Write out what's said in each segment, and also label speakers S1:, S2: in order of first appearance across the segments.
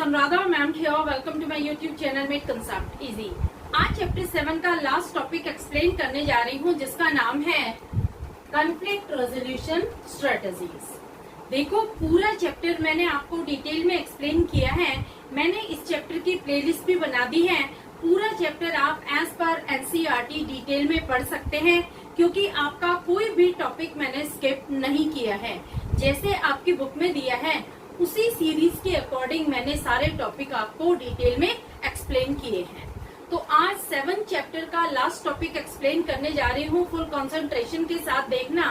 S1: Anuradha ma'am here. Welcome to my YouTube channel made concept easy. आज chapter 7 का last topic explain करने जा रही हूँ जिसका नाम है कॉन्फ्लिक्ट रेजोल्यूशन स्ट्रेटजीज। देखो पूरा चैप्टर मैंने आपको डिटेल में एक्सप्लेन किया है। मैंने इस चैप्टर की प्लेलिस्ट भी बना दी है। पूरा चैप्टर आप एज पर एनसीईआरटी डिटेल में पढ़ सकते हैं क्योंकि आपका कोई भी टॉपिक मैंने स्किप नहीं किया है। जैसे आपकी बुक में दिया है उसी सीरीज के अकॉर्डिंग मैंने सारे टॉपिक आपको डिटेल में एक्सप्लेन किए हैं। तो आज 7 चैप्टर का लास्ट टॉपिक एक्सप्लेन करने जा रही हूँ। फुल कंसंट्रेशन के साथ देखना।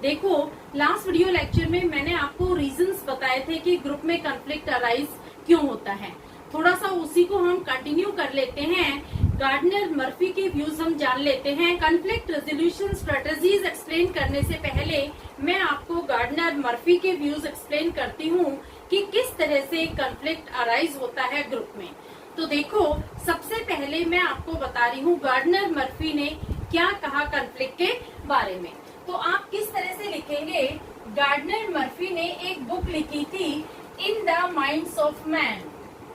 S1: देखो लास्ट वीडियो लेक्चर में मैंने आपको रीजंस बताए थे कि ग्रुप में कॉन्फ्लिक्ट अराइज क्यों होता है। थोड़ा सा उसी को हम कंटिन्यू कर लेते हैं। गार्डनर मर्फी के व्यूज हम जान लेते हैं। कॉन्फ्लिक्ट रेजोल्यूशन स्ट्रेटजीज एक्सप्लेन करने से पहले मैं आपको गार्डनर मर्फी के व्यूज एक्सप्लेन करती हूँ कि किस तरह से कॉन्फ्लिक्ट अराइज होता है ग्रुप में। तो देखो सबसे पहले मैं आपको बता रही हूँ गार्डनर मर्फी ने क्या कहा कॉन्फ्लिक्ट के बारे में। तो आप किस तरह से लिखेंगे, गार्डनर मर्फी ने एक बुक लिखी थी in the minds of man.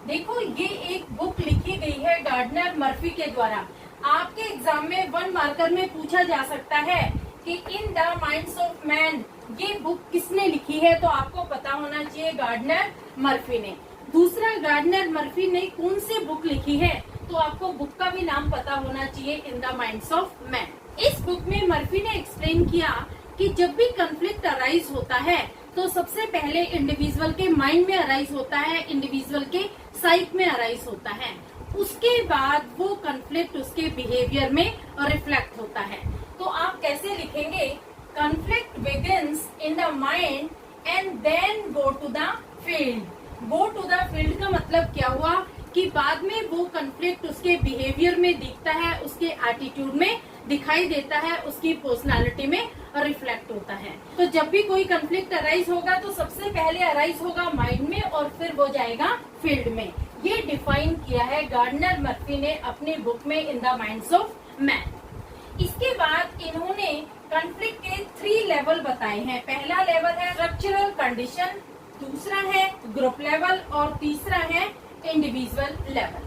S1: देखो ये एक बुक लिखी गई है गार्डनर मर्फी के द्वारा। आपके एग्जाम में 1 मार्कर में पूछा जा सकता है कि in the minds of man ये बुक किसने लिखी है, तो आपको पता होना चाहिए गार्डनर मर्फी ने। दूसरा, गार्डनर मर्फी ने कौन सी बुक लिखी है, तो आपको बुक का भी नाम पता होना चाहिए, in the minds of man. इस बुक में मर्फी ने एक्सप्लेन किया कि जब भी कॉन्फ्लिक्ट अराइज होता है तो सबसे पहले इंडिविजुअल के माइंड में अराइज होता है, इंडिविजुअल के साइक में अराइज होता है। उसके बाद वो कॉन्फ्लिक्ट उसके बिहेवियर में रिफ्लेक्ट होता है। तो आप कैसे लिखेंगे, conflict begins in the mind and then go to the field. Go to the field का मतलब क्या हुआ कि बाद में वो कॉन्फ्लिक्ट उसके बिहेवियर में दिखता है, उसके एटीट्यूड में दिखाई देता है, उसकी पर्सनालिटी में रिफ्लेक्ट होता है। तो जब भी कोई कॉन्फ्लिक्ट अराइज होगा तो सबसे पहले अराइज होगा माइंड में और फिर वो जाएगा फील्ड में। ये डिफाइन किया है गार्डनर मर्फी ने अपनी बुक में in the minds of man. इसके बाद इन्होंने कॉन्फ्लिक्ट के 3 लेवल बताए हैं। पहला लेवल है स्ट्रक्चरल कंडीशन, दूसरा है ग्रुप लेवल और तीसरा है इंडिविजुअल लेवल।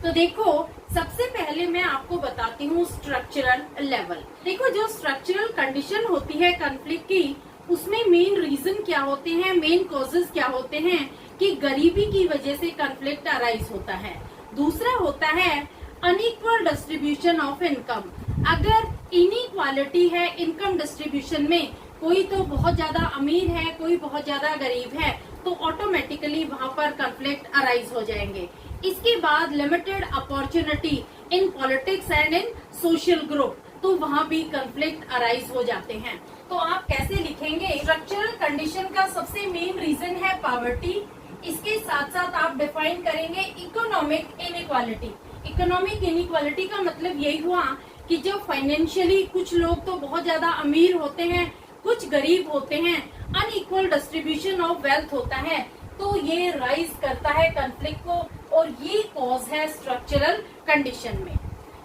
S1: तो देखो सबसे पहले मैं आपको बताती हूँ स्ट्रक्चरल लेवल। देखो जो स्ट्रक्चरल कंडीशन होती है कॉन्फ्लिक्ट की, उसमें मेन रीजन क्या होते हैं, मेन कॉजेज क्या होते हैं कि गरीबी की वजह से कॉन्फ्लिक्ट अराइज होता है। दूसरा होता है अनइक्वल डिस्ट्रीब्यूशन ऑफ इनकम। अगर इनइक्वालिटी है इनकम डिस्ट्रीब्यूशन में, कोई तो बहुत ज्यादा अमीर है, कोई बहुत ज्यादा गरीब है, तो ऑटोमेटिकली वहाँ पर कॉन्फ्लिक्ट अराइज हो जाएंगे। इसके बाद limited opportunity in politics and in social group, तो वहाँ भी कॉन्फ्लिक्ट अराइज हो जाते हैं। तो आप कैसे लिखेंगे, स्ट्रक्चरल कंडीशन का सबसे मेन रीजन है पॉवर्टी। इसके साथ साथ आप डिफाइन करेंगे इकोनॉमिक इनइक्वालिटी। इकोनॉमिक इनइक्वालिटी का मतलब यही हुआ कि जब फाइनेंशियली कुछ लोग तो बहुत ज्यादा अमीर होते हैं, कुछ गरीब होते हैं, अनइक्वल डिस्ट्रीब्यूशन ऑफ वेल्थ होता है, तो ये राइज करता है कॉन्फ्लिक्ट को और ये कॉज है स्ट्रक्चरल कंडीशन में।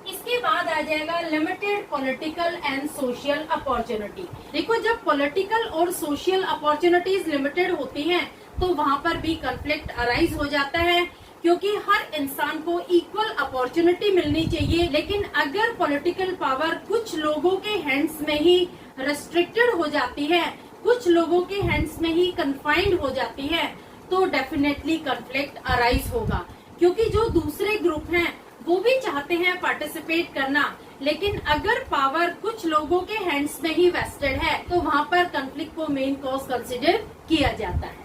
S1: इसके बाद आ जाएगा limited political and social opportunity. देखो जब पॉलिटिकल और सोशल अपॉर्चुनिटीज लिमिटेड होती हैं तो वहाँ पर भी कॉन्फ्लिक्ट अराइज हो जाता है, क्योंकि हर इंसान को इक्वल अपॉर्चुनिटी मिलनी चाहिए। लेकिन अगर पॉलिटिकल पावर कुछ लोगों के हैंड्स में ही रेस्ट्रिक्टेड हो जाती है, कुछ लोगों के हैंड्स में ही कन्फाइंड हो जाती है, तो डेफिनेटली कॉन्फ्लिक्ट अराइज होगा। क्योंकि जो दूसरे ग्रुप हैं वो भी चाहते हैं पार्टिसिपेट करना, लेकिन अगर पावर कुछ लोगों के हैंड्स में ही वेस्टेड है तो वहाँ पर कॉन्फ्लिक्ट को मेन कॉज कंसिडर किया जाता है।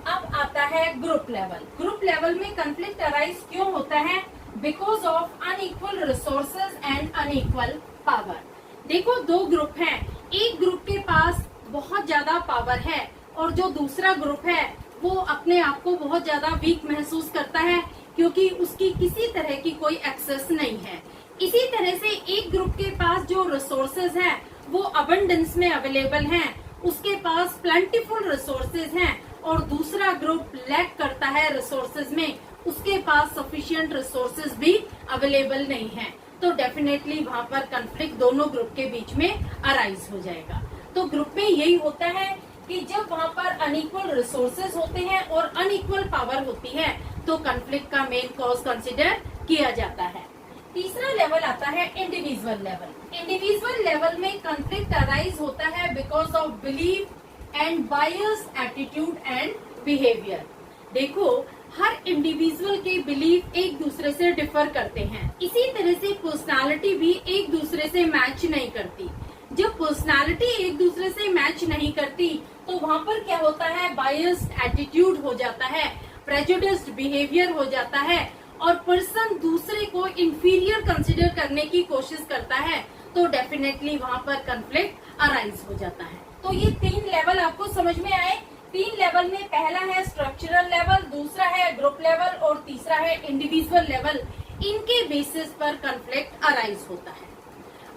S1: अब आता है ग्रुप लेवल। ग्रुप लेवल में कॉन्फ्लिक्ट अराइज क्यों होता है, because of unequal resources and unequal power. देखो 2 ग्रुप हैं, एक ग्रुप के पास बहुत ज्यादा पावर है और जो दूसरा ग्रुप है वो अपने आप को बहुत ज्यादा वीक महसूस करता है क्योंकि उसकी किसी तरह की कोई एक्सेस नहीं है। इसी तरह से एक ग्रुप के पास जो रिसोर्सेज हैं वो अबंडेंस में अवेलेबल हैं, उसके पास प्लेंटीफुल रिसोर्सेज हैं, और दूसरा ग्रुप लैक करता है रिसोर्सेज में, उसके पास सफिशिएंट रिसोर्सेज भी अवेलेबल नहीं है। तो डेफिनेटली वहाँ पर कॉन्फ्लिक्ट दोनों ग्रुप के बीच में अराइज हो जाएगा। तो ग्रुप में यही होता है कि जब वहाँ पर अनइक्वल रिसोर्सेज होते हैं और अनइक्वल पावर होती है तो कॉन्फ्लिक्ट का मेन कॉज कंसिडर किया जाता है। तीसरा लेवल आता है इंडिविजुअल लेवल। इंडिविजुअल लेवल में कॉन्फ्लिक्ट अराइज होता है because of belief and bias attitude and behaviour. देखो, हर इंडिविजुअल के बिलीफ एक दूसरे से डिफर करते हैं, इसी तरह से पर्सनालिटी भी एक दूसरे से मैच नहीं करती। जब पर्सनालिटी एक दूसरे से मैच नहीं करती तो वहाँ पर क्या होता है, बायस्ड एटीट्यूड हो जाता है, प्रेजुडिस्ड बिहेवियर हो जाता है और पर्सन दूसरे को इंफीरियर कंसिडर करने की कोशिश करता है, तो डेफिनेटली वहाँ पर कॉन्फ्लिक्ट अराइज हो जाता है। तो ये 3 लेवल आपको समझ में आए। 3 लेवल में पहला है स्ट्रक्चरल लेवल, दूसरा है ग्रुप लेवल और तीसरा है इंडिविजुअल लेवल। इनके बेसिस पर कॉन्फ्लिक्ट अराइज होता है।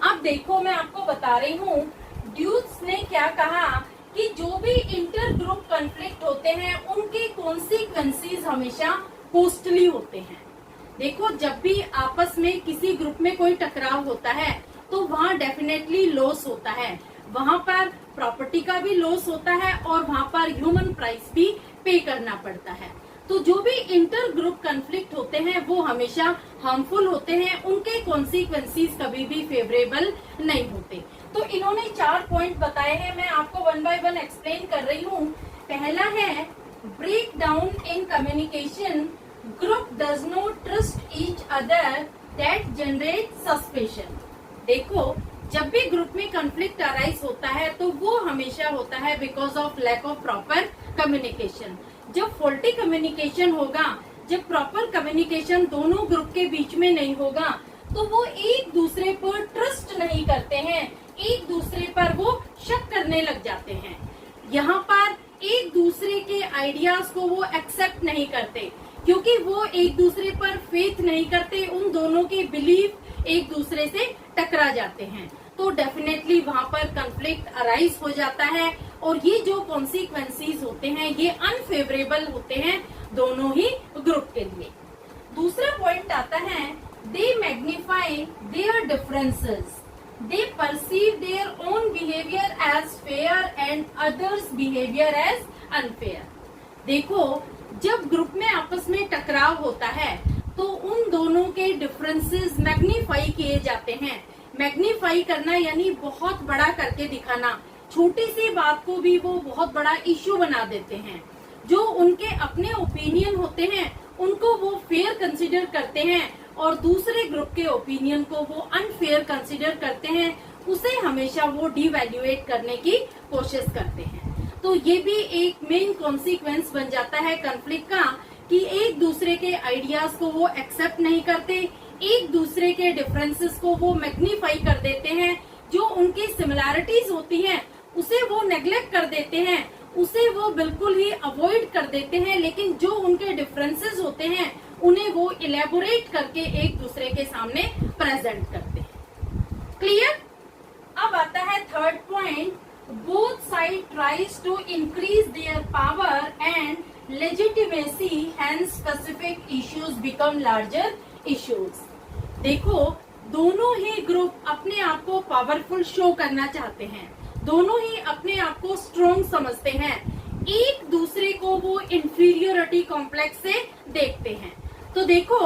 S1: अब देखो, मैं आपको बता रही हूँ ड्यूस ने क्या कहा कि जो भी इंटर ग्रुप कॉन्फ्लिक्ट होते हैं उनके कॉन्सिक्वेंसेस हमेशा कॉस्टली होते हैं। देखो, जब भी आपस में किसी ग्रुप में कोई टकराव होता है तो वहाँ डेफिनेटली लॉस होता है, वहाँ पर प्रॉपर्टी का भी लॉस होता है और वहाँ पर ह्यूमन प्राइस भी पे करना पड़ता है। तो जो भी इंटर ग्रुप कॉन्फ्लिक्ट होते हैं वो हमेशा हार्मफुल होते हैं, उनके कॉन्सिक्वेंसेस कभी भी फेवरेबल नहीं होते। तो इन्होंने 4 पॉइंट बताए हैं, मैं आपको 1 बाय 1 एक्सप्लेन कर रही हूँ। पहला है break down in communication, group does not trust each other, that generate suspicion. देखो, जब भी ग्रुप में कॉन्फ्लिक्ट अराइज होता है तो वो हमेशा होता है because of lack of proper communication. जब फॉल्टी कम्युनिकेशन होगा, जब प्रॉपर कम्युनिकेशन दोनों ग्रुप के बीच में नहीं होगा तो वो एक दूसरे पर ट्रस्ट नहीं करते हैं, एक दूसरे पर वो शक करने लग जाते हैं। यहाँ पर एक दूसरे के आइडियाज को वो एक्सेप्ट नहीं करते क्योंकि वो एक दूसरे पर फेथ नहीं करते, उन दोनों के बिलीफ एक दूसरे से टकरा जाते हैं। तो डेफिनेटली वहाँ पर कॉन्फ्लिक्ट अराइज हो जाता है और ये जो कॉन्सिक्वेंसेस होते हैं ये अनफेवरेबल होते हैं दोनों ही ग्रुप के लिए। दूसरा पॉइंट आता है they magnify their differences, they perceive their own behaviour as fair and others behaviour as unfair. देखो, जब ग्रुप में आपस में टकराव होता है तो उन दोनों के डिफरेंसेस मैग्नीफाई किए जाते हैं। मैग्नीफाई करना यानी बहुत बड़ा करके दिखाना, छोटी सी बात को भी वो बहुत बड़ा इश्यू बना देते हैं। जो उनके अपने ओपिनियन होते हैं उनको वो फेयर कंसीडर करते हैं और दूसरे ग्रुप के ओपिनियन को वो अनफेयर कंसीडर करते हैं, उसे हमेशा वो डिवैल्यूएट करने की कोशिश करते हैं। तो ये भी एक मेन कॉन्सिक्वेंस बन जाता है कॉन्फ्लिक्ट का कि एक दूसरे के आइडियाज को वो एक्सेप्ट नहीं करते, एक दूसरे के डिफरेंसेस को वो मैग्नीफाई कर देते हैं, जो उनकी सिमिलैरिटीज होती हैं उसे वो नेग्लेक्ट कर देते हैं, उसे वो बिल्कुल ही अवॉइड कर देते हैं, लेकिन जो उनके डिफरेंसेस होते हैं उन्हें वो इलेबोरेट करके एक दूसरे के सामने प्रेजेंट करते हैं। क्लियर? अब आता है third point, both side tries to increase their power and legitimacy, hence specific issues become larger issues। देखो, दोनों ही ग्रुप अपने आप को पावरफुल शो करना चाहते हैं, दोनों ही अपने आप को स्ट्रॉन्ग समझते हैं, एक दूसरे को वो इंफीरियोरिटी कॉम्प्लेक्स से देखते हैं। तो देखो,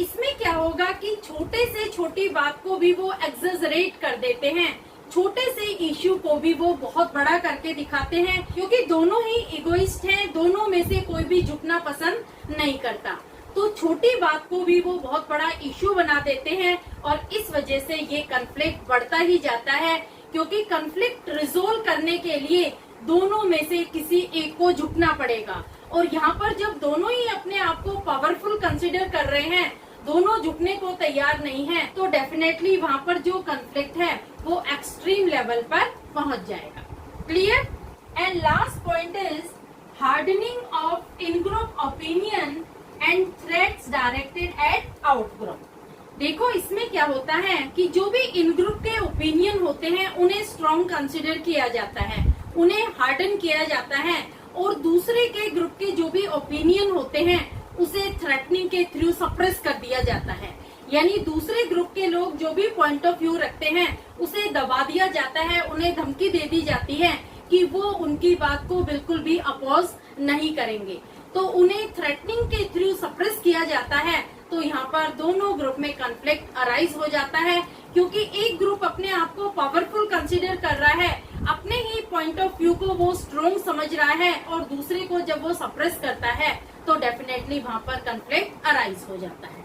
S1: इसमें क्या होगा कि छोटे से छोटी बात को भी वो एक्सेजरेट कर देते हैं, छोटे से इश्यू को भी वो बहुत बड़ा करके दिखाते हैं, क्योंकि दोनों ही इगोइस्ट हैं, दोनों में से कोई भी झुकना पसंद नहीं करता। तो छोटी बात को भी वो बहुत बड़ा इश्यू बना देते हैं और इस वजह से ये कॉन्फ्लिक्ट बढ़ता ही जाता है, क्योंकि कॉन्फ्लिक्ट रिजोल्व करने के लिए दोनों में से किसी एक को झुकना पड़ेगा। और यहाँ पर जब दोनों ही अपने आप को पावरफुल कंसिडर कर रहे हैं, दोनों झुकने को तैयार नहीं है, तो डेफिनेटली वहाँ पर जो कॉन्फ्लिक्ट है वो एक्सट्रीम लेवल पर पहुँच जाएगा। Clear? And last point is hardening of in group opinion and threats directed eight out group. देखो, इसमें क्या होता है कि जो भी इन ग्रुप के ओपिनियन होते हैं उन्हें स्ट्रॉन्ग कंसिडर किया जाता है, उन्हें हार्डन किया जाता है, और दूसरे के ग्रुप के जो भी ओपिनियन होते हैं उसे थ्रेटनिंग के थ्रू सप्रेस कर दिया जाता है। यानी दूसरे ग्रुप के लोग जो भी पॉइंट ऑफ व्यू रखते हैं उसे दबा दिया जाता है, उन्हें धमकी दे दी जाती है कि वो उनकी बात को बिल्कुल भी अपोज नहीं करेंगे। तो उन्हें थ्रेटनिंग के थ्रू सप्रेस किया जाता है, तो यहाँ पर दोनों ग्रुप में कॉन्फ्लिक्ट अराइज हो जाता है, क्योंकि एक ग्रुप अपने आप को पावरफुल कंसीडर कर रहा है, अपने ही पॉइंट ऑफ व्यू को वो स्ट्रॉन्ग समझ रहा है, और दूसरे को जब वो सप्रेस करता है तो डेफिनेटली वहाँ पर कॉन्फ्लिक्ट अराइज हो जाता है।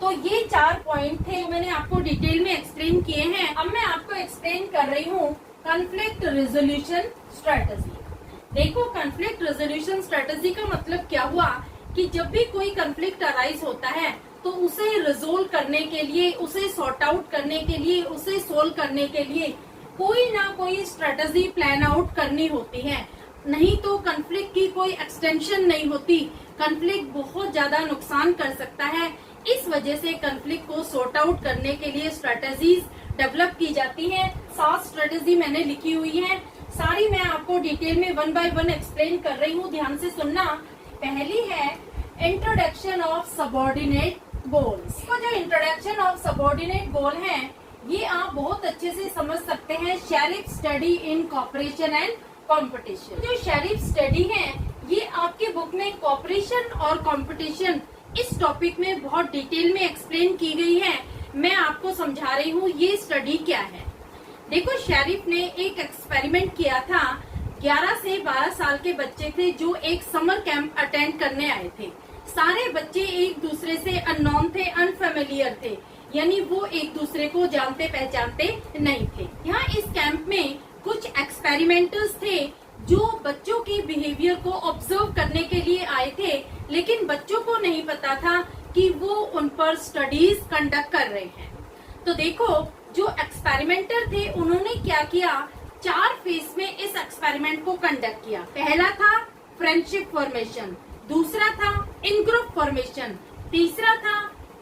S1: तो ये 4 पॉइंट थे, मैंने आपको डिटेल में एक्सप्लेन किए हैं। अब मैं आपको एक्सप्लेन कर रही हूँ कॉन्फ्लिक्ट रेजोल्यूशन स्ट्रेटेजी। देखो, कॉन्फ्लिक्ट रेजोल्यूशन स्ट्रेटेजी का मतलब क्या हुआ कि जब भी कोई कॉन्फ्लिक्ट अराइज होता है तो उसे रिजोल्व करने के लिए, उसे सॉर्ट आउट करने के लिए, उसे सोल्व करने के लिए कोई ना कोई स्ट्रेटेजी प्लान आउट करनी होती है, नहीं तो कॉन्फ्लिक्ट की कोई एक्सटेंशन नहीं होती। कॉन्फ्लिक्ट बहुत ज्यादा नुकसान कर सकता है, इस वजह से कॉन्फ्लिक्ट को सॉर्ट आउट करने के लिए स्ट्रेटेजीज डेवलप की जाती हैं। 7 स्ट्रेटेजी मैंने लिखी हुई है, सारी मैं आपको डिटेल में 1 बाय 1 एक्सप्लेन कर रही हूँ, ध्यान से सुनना। पहली है इंट्रोडक्शन ऑफ सबऑर्डिनेट गोल्स। तो जो इंट्रोडक्शन ऑफ सबऑर्डिनेट गोल है, ये आप बहुत अच्छे से समझ सकते हैं sheriff study in cooperation and competition. जो शेरिफ स्टडी है, ये आपके बुक में कॉपरेशन और कंपटीशन इस टॉपिक में बहुत डिटेल में एक्सप्लेन की गई है। मैं आपको समझा रही हूँ ये स्टडी क्या है। देखो, शेरिफ ने एक एक्सपेरिमेंट किया था। 11 से 12 साल के बच्चे थे जो एक समर कैंप अटेंड करने आए थे। सारे बच्चे एक दूसरे से अननोन थे, अनफेमिलियर थे, यानी वो एक दूसरे को जानते पहचानते नहीं थे। यहाँ इस कैंप में कुछ एक्सपेरिमेंटर्स थे जो बच्चों के बिहेवियर को ऑब्जर्व करने के लिए आए थे, लेकिन बच्चों को नहीं पता था कि वो उन पर स्टडीज कंडक्ट कर रहे हैं। तो देखो, जो एक्सपेरिमेंटर थे उन्होंने क्या किया, 4 फेज में इस एक्सपेरिमेंट को कंडक्ट किया। पहला था फ्रेंडशिप फॉर्मेशन, दूसरा था इन ग्रुप फॉर्मेशन, तीसरा था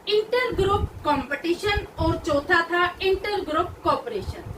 S1: इंटर ग्रुप कंपटीशन और चौथा था इंटर ग्रुप कोऑपरेशन।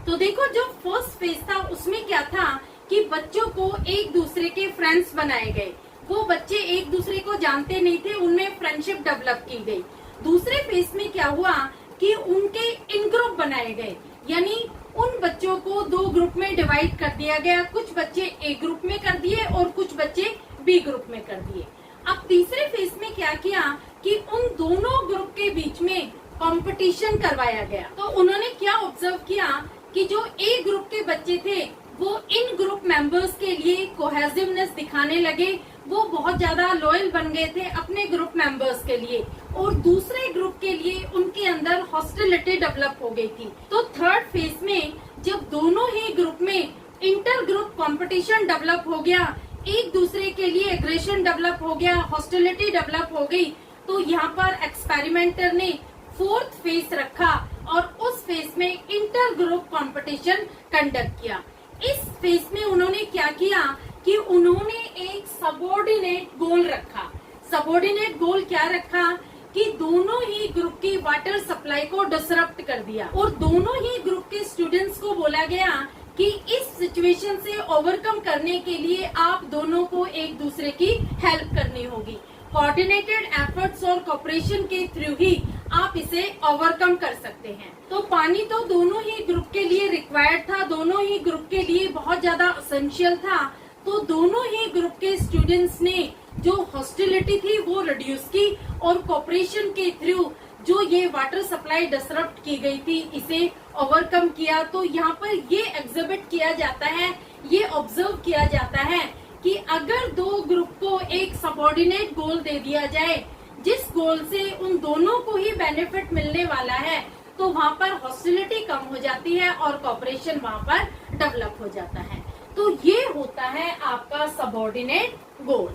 S1: तो देखो, जो फर्स्ट फेज था उसमें क्या था कि बच्चों को एक दूसरे के फ्रेंड्स बनाए गए। वो बच्चे एक दूसरे को जानते नहीं थे, उनमें फ्रेंडशिप डेवलप की गई। दूसरे फेज में क्या हुआ कि उनके इन ग्रुप बनाए गए, यानी उन बच्चों को 2 ग्रुप में डिवाइड कर दिया गया। कुछ बच्चे ए ग्रुप में कर दिए और कुछ बच्चे बी ग्रुप में कर दिए। अब तीसरे फेज में क्या किया कि उन दोनों ग्रुप के बीच में कंपटीशन करवाया गया। तो उन्होंने क्या ऑब्जर्व किया कि जो ए ग्रुप के बच्चे थे वो इन ग्रुप मेंबर्स के लिए कोहेसिवनेस दिखाने लगे, वो बहुत ज्यादा लॉयल बन गए थे अपने ग्रुप मेंबर्स के लिए, और दूसरे ग्रुप के लिए उनके अंदर हॉस्टिलिटी डेवलप हो गई थी। तो थर्ड फेज में जब दोनों ही ग्रुप में इंटर ग्रुप कंपटीशन डेवलप हो गया, एक दूसरे के लिए एग्रेशन डेवलप हो गया, हॉस्टिलिटी डेवलप हो गई, तो यहाँ पर एक्सपेरिमेंटर ने 4th फेज रखा और उस फेज में इंटर ग्रुप कंपटीशन कंडक्ट किया। इस फेज में उन्होंने क्या किया कि उन्होंने एक सबऑर्डिनेट गोल रखा। सबऑर्डिनेट गोल क्या रखा कि दोनों ही ग्रुप की वाटर सप्लाई को डिसरप्ट कर दिया, और दोनों ही ग्रुप के स्टूडेंट्स को बोला गया कि इस सिचुएशन से ओवरकम करने के लिए आप दोनों को एक दूसरे की हेल्प करनी होगी। कोऑर्डिनेटेड एफर्ट्स और कोऑपरेशन के थ्रू ही आप इसे ओवरकम कर सकते हैं। तो पानी तो दोनों ही ग्रुप के लिए रिक्वायर्ड था, दोनों ही ग्रुप के लिए बहुत ज्यादा एसेंशियल था। तो दोनों ही ग्रुप के स्टूडेंट्स ने जो हॉस्टिलिटी थी वो रिड्यूस की, और कोऑपरेशन के थ्रू जो ये वाटर सप्लाई डिसरप्ट की गई थी इसे ओवरकम किया। तो यहाँ पर ये एग्जिबिट किया जाता है, ये ऑब्जर्व किया जाता है कि अगर 2 ग्रुप को एक सबऑर्डिनेट गोल दे दिया जाए जिस गोल से उन दोनों को ही बेनिफिट मिलने वाला है, तो वहाँ पर हॉस्टिलिटी कम हो जाती है और कोऑपरेशन वहाँ पर डेवलप हो जाता है। तो ये होता है आपका सबऑर्डिनेट गोल।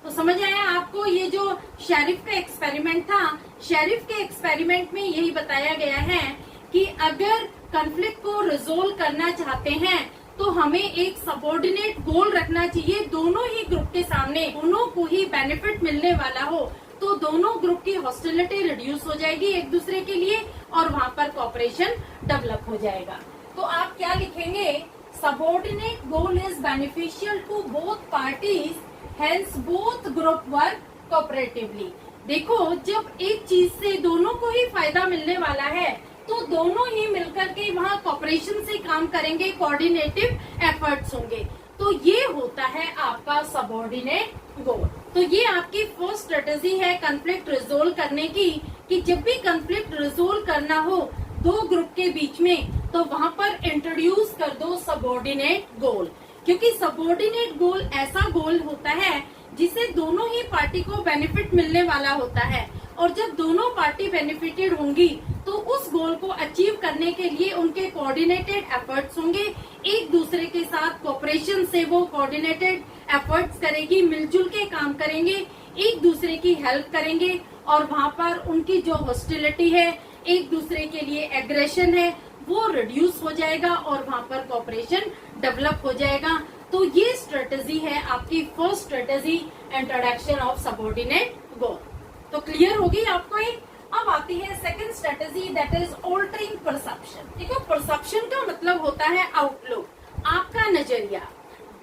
S1: तो समझ आया आपको, ये जो शेरिफ का एक्सपेरिमेंट था, शेरिफ के एक्सपेरिमेंट में यही बताया गया है कि अगर कॉन्फ्लिक्ट को रिजोल्व करना चाहते हैं तो हमें एक सबऑर्डिनेट गोल रखना चाहिए, दोनों ही ग्रुप के सामने दोनों को ही बेनिफिट मिलने वाला हो, तो दोनों ग्रुप की हॉस्टिलिटी रिड्यूस हो जाएगी एक दूसरे के लिए और वहाँ पर कोऑपरेशन डेवलप हो जाएगा। तो आप क्या लिखेंगे, subordinate goal is beneficial to both parties, hence both group work cooperatively. देखो, जब एक चीज से दोनों को ही फायदा मिलने वाला है तो दोनों ही मिलकर के वहाँ कोऑपरेशन से काम करेंगे, कोऑर्डिनेटिव एफर्ट्स होंगे। तो ये होता है आपका सबऑर्डिनेट गोल। तो ये आपकी फर्स्ट स्ट्रेटेजी है कॉन्फ्लिक्ट रिजोल्व करने की, कि जब भी कॉन्फ्लिक्ट रिजोल्व करना हो दो ग्रुप के बीच में, तो वहां पर इंट्रोड्यूस कर दो सबऑर्डिनेट गोल, क्योंकि सबऑर्डिनेट गोल ऐसा गोल होता है जिससे दोनों ही पार्टी को बेनिफिट मिलने वाला होता है, और जब दोनों पार्टी बेनिफिटेड होंगी तो उस गोल को अचीव करने के लिए उनके कोऑर्डिनेटेड एफर्ट्स होंगे, एक दूसरे के साथ कोऑपरेशन से वो कोऑर्डिनेटेड एफर्ट्स करेगी, मिलजुल के काम करेंगे, एक दूसरे की हेल्प करेंगे, और वहाँ पर उनकी जो हॉस्टिलिटी है, एक दूसरे के लिए एग्रेशन है, वो रिड्यूस हो जाएगा और वहाँ पर कोऑपरेशन डेवलप हो जाएगा। तो ये स्ट्रेटेजी है आपकी first strategy, introduction of subordinate goal. तो क्लियर होगी आपको ये। अब आती है second strategy, that is altering perception. देखो, परसेप्शन का मतलब होता है आउटलुक, आपका नजरिया।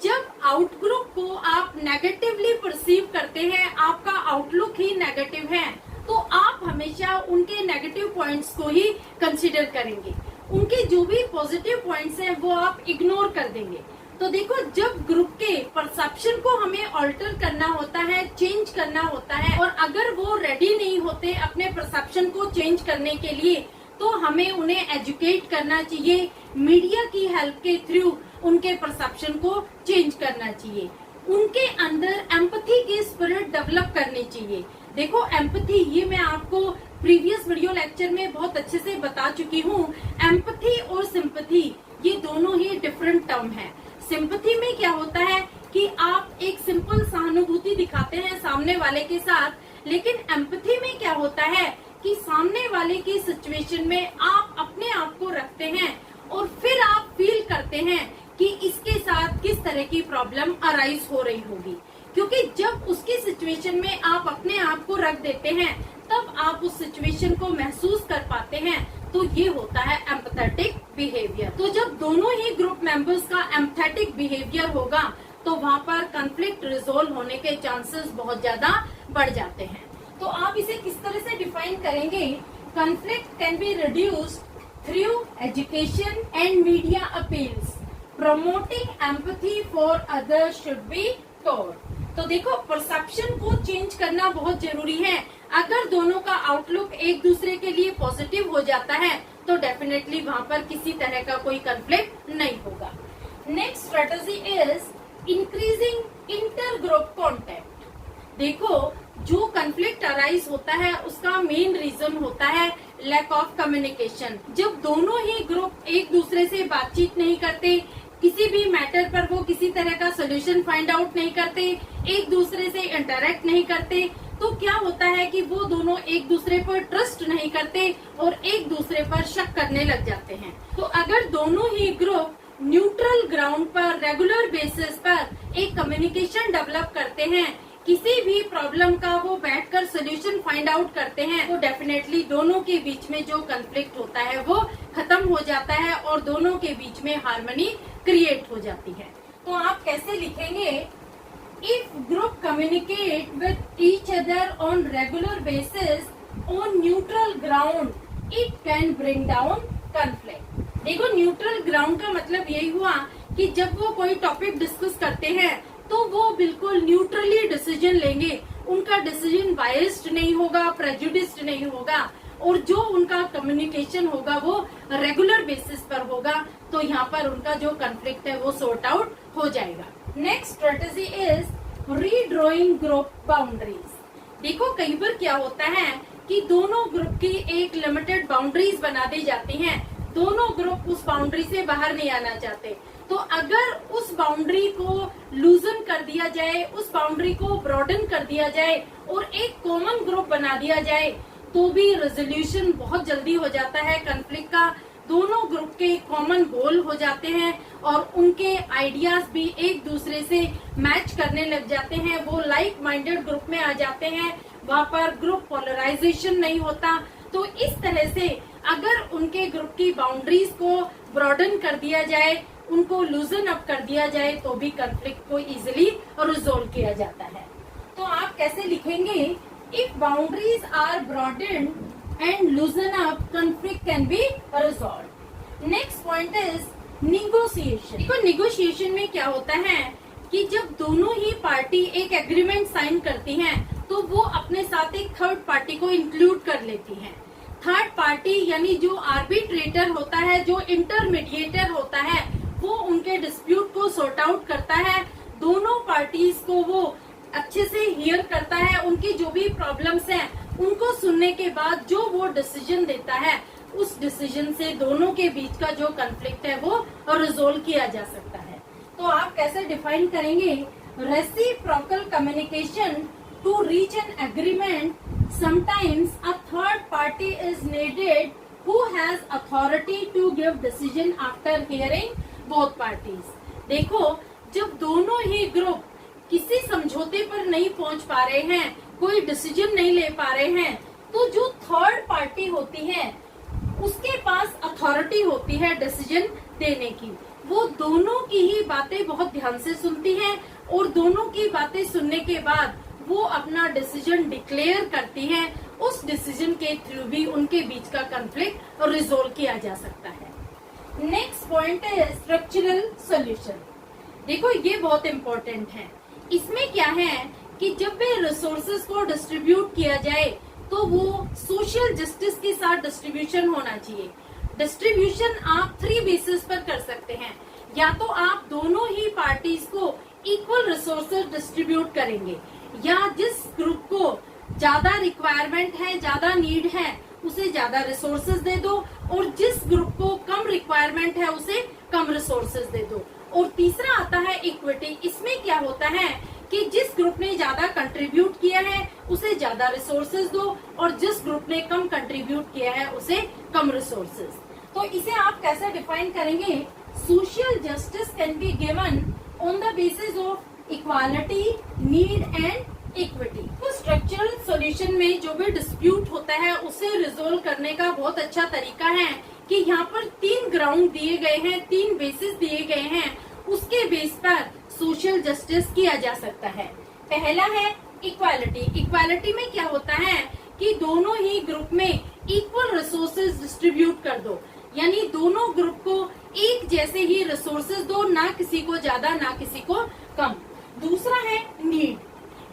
S1: जब आउटग्रुप को आप नेगेटिवली परसीव करते हैं, आपका आउटलुक ही नेगेटिव है, तो आप हमेशा उनके नेगेटिव पॉइंट्स को ही कंसीडर करेंगे, उनके जो भी पॉजिटिव पॉइंट्स हैं वो आप इग्नोर कर देंगे। तो देखो, जब ग्रुप के परसेप्शन को हमें ऑल्टर करना होता है, चेंज करना होता है, और अगर वो रेडी नहीं होते अपने परसेप्शन को चेंज करने के लिए, तो हमें उन्हें एजुकेट करना चाहिए, मीडिया की हेल्प के थ्रू उनके परसेप्शन को चेंज करना चाहिए, उनके अंदर एम्पैथी की स्पिरिट डेवलप करनी चाहिए। देखो, एम्पैथी, ये मैं आपको प्रीवियस वीडियो लेक्चर में बहुत अच्छे से बता चुकी हूँ। एम्पैथी और सिंपैथी ये दोनों ही डिफरेंट टर्म है। सिंपैथी में क्या होता है कि आप एक सिंपल सहानुभूति दिखाते हैं सामने वाले के साथ, लेकिन एम्पैथी में क्या होता है कि सामने वाले की सिचुएशन में आप अपने आप को रखते हैं और फिर आप फील करते हैं कि इसके साथ किस तरह की प्रॉब्लम अराइज हो रही होगी, क्योंकि जब उसकी सिचुएशन में आप अपने आप को रख देते हैं तब आप उस सिचुएशन को महसूस कर पाते हैं। तो ये होता है एम्पैथेटिक बिहेवियर। तो जब दोनों ही ग्रुप मेंबर्स का एम्पैथेटिक बिहेवियर होगा तो वहाँ पर कॉन्फ्लिक्ट रिजोल्व होने के चांसेस बहुत ज्यादा बढ़ जाते हैं। तो आप इसे किस तरह से डिफाइन करेंगे? Conflict can be reduced through education and media appeals, promoting empathy for others should be taught. तो देखो, परसेप्शन को चेंज करना बहुत जरूरी है। अगर दोनों का आउटलुक एक दूसरे के लिए पॉजिटिव हो जाता है तो डेफिनेटली वहाँ पर किसी तरह का कोई कॉन्फ्लिक्ट नहीं होगा। Next strategy is increasing inter group contact. देखो, जो कॉन्फ्लिक्ट अराइज होता है उसका मेन रीजन होता है लैक ऑफ कम्युनिकेशन। जब दोनों ही ग्रुप एक दूसरे से बातचीत नहीं करते, किसी भी मैटर पर वो किसी तरह का सोल्यूशन फाइंड आउट नहीं करते, एक दूसरे से इंटरेक्ट नहीं करते, तो क्या होता है कि वो दोनों एक दूसरे पर ट्रस्ट नहीं करते और एक दूसरे पर शक करने लग जाते हैं। तो अगर दोनों ही ग्रुप न्यूट्रल ग्राउंड पर रेगुलर बेसिस पर एक कम्युनिकेशन डेवलप करते हैं, किसी भी प्रॉब्लम का वो बैठकर सोल्यूशन फाइंड आउट करते हैं, तो डेफिनेटली दोनों के बीच में जो कॉन्फ्लिक्ट होता है वो खत्म हो जाता है और दोनों के बीच में हार्मनी क्रिएट हो जाती है। तो आप कैसे लिखेंगे? If group communicate with each other on regular basis on neutral ground, it can bring down conflict. देखो, न्यूट्रल ग्राउंड का मतलब यही हुआ कि जब वो कोई टॉपिक डिस्कस करते हैं तो वो बिल्कुल न्यूट्रली डिसीजन लेंगे, उनका डिसीजन बायस्ड नहीं होगा, प्रेजुडिस्ड नहीं होगा, और जो उनका कम्युनिकेशन होगा वो रेगुलर बेसिस पर होगा। तो यहाँ पर उनका जो कॉन्फ्लिक्ट है वो सॉर्ट आउट हो जाएगा। Next strategy is redrawing group boundaries. देखो, कई बार क्या होता है कि दोनों ग्रुप की एक लिमिटेड बाउंड्रीज बना दी जाती हैं, दोनों ग्रुप उस बाउंड्री से बाहर नहीं आना चाहते। तो अगर उस बाउंड्री को लूजन कर दिया जाए, उस बाउंड्री को ब्रॉडन कर दिया जाए और एक कॉमन ग्रुप बना दिया जाए, तो भी रेजोल्यूशन बहुत जल्दी हो जाता है कॉन्फ्लिक्ट का। दोनों ग्रुप के कॉमन गोल हो जाते हैं और उनके आइडियाज भी एक दूसरे से मैच करने लग जाते हैं, वो लाइक माइंडेड ग्रुप में आ जाते हैं, वहाँ पर ग्रुप पोलराइजेशन नहीं होता। तो इस तरह से अगर उनके ग्रुप की बाउंड्रीज को ब्रॉडन कर दिया जाए, उनको लूजन अप कर दिया जाए, तो भी कॉन्फ्लिक्ट को इजिली रिजोल्व किया जाता है। तो आप कैसे लिखेंगे? If boundaries are broadened and loosen up, conflict can be resolve. Next point is negotiation. देखो, निगोशिएशन में क्या होता है कि जब दोनों ही पार्टी एक एग्रीमेंट साइन करती हैं तो वो अपने साथ एक थर्ड पार्टी को इंक्लूड कर लेती हैं। थर्ड पार्टी यानी जो आर्बिट्रेटर होता है, जो इंटरमीडिएटर होता है, वो उनके डिस्प्यूट को सॉर्ट आउट करता है। दोनों पार्टीज को वो अच्छे से हियर करता है, उनकी जो भी प्रॉब्लम्स हैं उनको सुनने के बाद जो वो डिसीजन देता है, उस डिसीजन से दोनों के बीच का जो कॉन्फ्लिक्ट है वो रिजोल्व किया जा सकता है। तो आप कैसे डिफाइन करेंगे? Reciprocal communication to reach an agreement, sometimes a third party is needed who has authority to give decision after hearing both parties. देखो, जब दोनों ही ग्रुप किसी समझौते पर नहीं पहुंच पा रहे हैं, कोई डिसीजन नहीं ले पा रहे हैं, तो जो थर्ड पार्टी होती है उसके पास अथॉरिटी होती है डिसीजन देने की। वो दोनों की ही बातें बहुत ध्यान से सुनती है और दोनों की बातें सुनने के बाद वो अपना डिसीजन डिक्लेयर करती है। उस डिसीजन के थ्रू भी उनके बीच का कॉन्फ्लिक्ट रिजोल्व किया जा सकता है। नेक्स्ट पॉइंट है स्ट्रक्चरल सॉल्यूशन। देखो, ये बहुत इम्पोर्टेंट है। इसमें क्या है कि जब भी रिसोर्सेज को डिस्ट्रीब्यूट किया जाए तो वो सोशल जस्टिस के साथ डिस्ट्रीब्यूशन होना चाहिए। डिस्ट्रीब्यूशन आप 3 बेसिस पर कर सकते हैं। या तो आप दोनों ही पार्टीज को इक्वल रिसोर्सेज डिस्ट्रीब्यूट करेंगे, या जिस ग्रुप को ज्यादा रिक्वायरमेंट है, ज्यादा नीड है, उसे ज्यादा रिसोर्सेज दे दो, और जिस ग्रुप को कम रिक्वायरमेंट है उसे कम रिसोर्सेज दे दो। और तीसरा आता है इक्विटी। इसमें क्या होता है कि जिस ग्रुप ने ज्यादा कंट्रीब्यूट किया है उसे ज्यादा रिसोर्सेज दो, और जिस ग्रुप ने कम कंट्रीब्यूट किया है उसे कम रिसोर्सेज। तो इसे आप कैसे डिफाइन करेंगे? Social justice can be given on the basis of equality, need and equity. तो स्ट्रक्चरल सॉल्यूशन में जो भी डिस्प्यूट होता है उसे रिजोल्व करने का बहुत अच्छा तरीका है कि यहाँ पर 3 ग्राउंड दिए गए हैं, 3 बेसिस दिए गए हैं, उसके बेस पर सोशल जस्टिस किया जा सकता है। पहला है इक्वालिटी। इक्वालिटी में क्या होता है कि दोनों ही ग्रुप में इक्वल रिसोर्सेज डिस्ट्रीब्यूट कर दो, यानी दोनों ग्रुप को एक जैसे ही रिसोर्सेज दो, ना किसी को ज्यादा ना किसी को कम। दूसरा है नीड।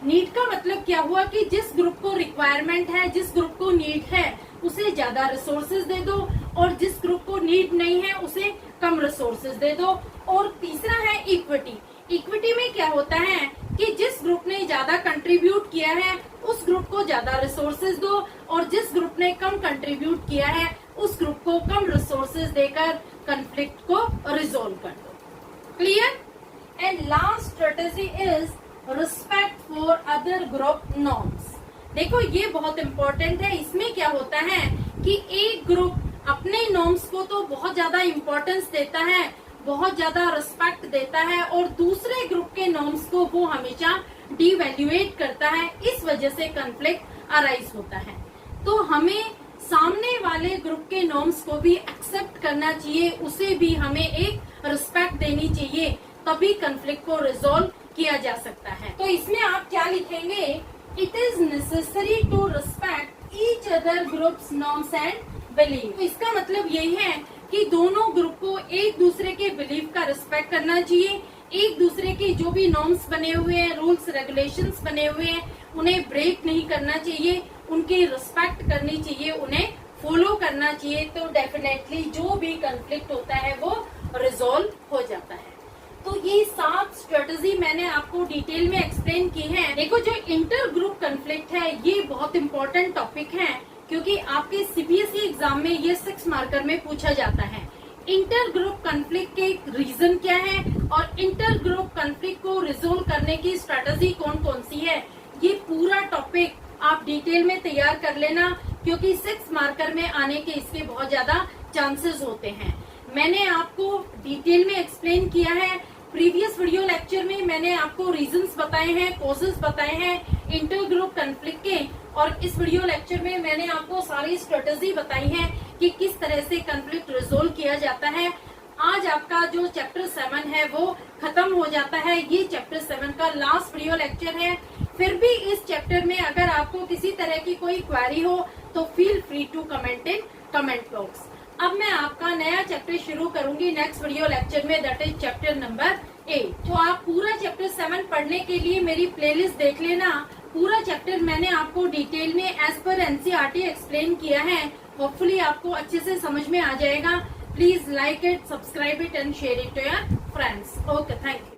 S1: नीड का मतलब क्या हुआ कि जिस ग्रुप को रिक्वायरमेंट है, जिस ग्रुप को नीड है, उसे ज्यादा रिसोर्सेज दे दो, और जिस ग्रुप को नीड नहीं है उसे कम रिसोर्सेज दे दो। और तीसरा है इक्विटी। इक्विटी में क्या होता है कि जिस ग्रुप ने ज्यादा कंट्रीब्यूट किया है उस ग्रुप को ज्यादा रिसोर्सेज दो, और जिस ग्रुप ने कम कंट्रीब्यूट किया है उस ग्रुप को कम रिसोर्सेज देकर कॉन्फ्लिक्ट को रिजोल्व कर दो। Clear? And last strategy is respect for other group norms. देखो, ये बहुत इम्पोर्टेंट है। इसमें क्या होता है कि एक ग्रुप अपने नॉर्म्स को तो बहुत ज्यादा इम्पोर्टेंस देता है, बहुत ज्यादा रिस्पेक्ट देता है, और दूसरे ग्रुप के नॉर्म्स को वो हमेशा डिवैल्यूएट करता है। इस वजह से कॉन्फ्लिक्ट अराइज होता है। तो हमें सामने वाले ग्रुप के नॉर्म्स को भी एक्सेप्ट करना चाहिए, उसे भी हमें एक रिस्पेक्ट देनी चाहिए, तभी कॉन्फ्लिक्ट को रिजोल्व किया जा सकता है। तो इसमें आप क्या लिखेंगे? It is necessary to respect each other groups norms and belief. तो इसका मतलब यही है कि दोनों ग्रुप को एक दूसरे के बिलीफ का रिस्पेक्ट करना चाहिए, एक दूसरे के जो भी नॉर्म्स बने हुए हैं, रूल्स रेगुलेशंस बने हुए हैं, उन्हें ब्रेक नहीं करना चाहिए, उनकी रिस्पेक्ट करनी चाहिए, उन्हें फॉलो करना चाहिए। तो डेफिनेटली जो भी कॉन्फ्लिक्ट होता है वो रिजोल्व हो जाता है। तो ये 7 स्ट्रेटजी मैंने आपको डिटेल में एक्सप्लेन की है। देखो, जो इंटर ग्रुप कॉन्फ्लिक्ट है ये बहुत इम्पोर्टेंट टॉपिक है, क्योंकि आपके सीबीएसई एग्जाम में ये 6 मार्कर में पूछा जाता है। इंटर ग्रुप कॉन्फ्लिक्ट के रीजन क्या है और इंटर ग्रुप कॉन्फ्लिक्ट को रिजोल्व करने की स्ट्रेटजी कौन कौन सी है, ये पूरा टॉपिक आप डिटेल में तैयार कर लेना, क्योंकि 6 मार्कर में आने के इसके बहुत ज्यादा चांसेस होते हैं। मैंने आपको डिटेल में एक्सप्लेन किया है। प्रीवियस वीडियो लेक्चर में मैंने आपको रीजंस बताए हैं, कॉजेस बताए हैं इंटर ग्रुप कॉन्फ्लिक्ट के, और इस वीडियो लेक्चर में मैंने आपको सारी स्ट्रेटजी बताई है कि किस तरह से कॉन्फ्लिक्ट रिजोल्व किया जाता है। आज आपका जो चैप्टर 7 है वो खत्म हो जाता है। ये चैप्टर 7 का लास्ट वीडियो लेक्चर है। फिर भी इस चैप्टर में अगर आपको किसी तरह की कोई क्वेरी हो तो feel free to comment in comment box. अब मैं आपका नया चैप्टर शुरू करूंगी नेक्स्ट वीडियो लेक्चर में, दैट इज चैप्टर नंबर 8। तो आप पूरा चैप्टर 7 पढ़ने के लिए मेरी प्लेलिस्ट देख लेना। पूरा चैप्टर मैंने आपको डिटेल में एज पर एनसीईआरटी एक्सप्लेन किया है। होपफुली आपको अच्छे से समझ में आ जाएगा। Please like it, subscribe it and share it to your friends. Okay, thank you.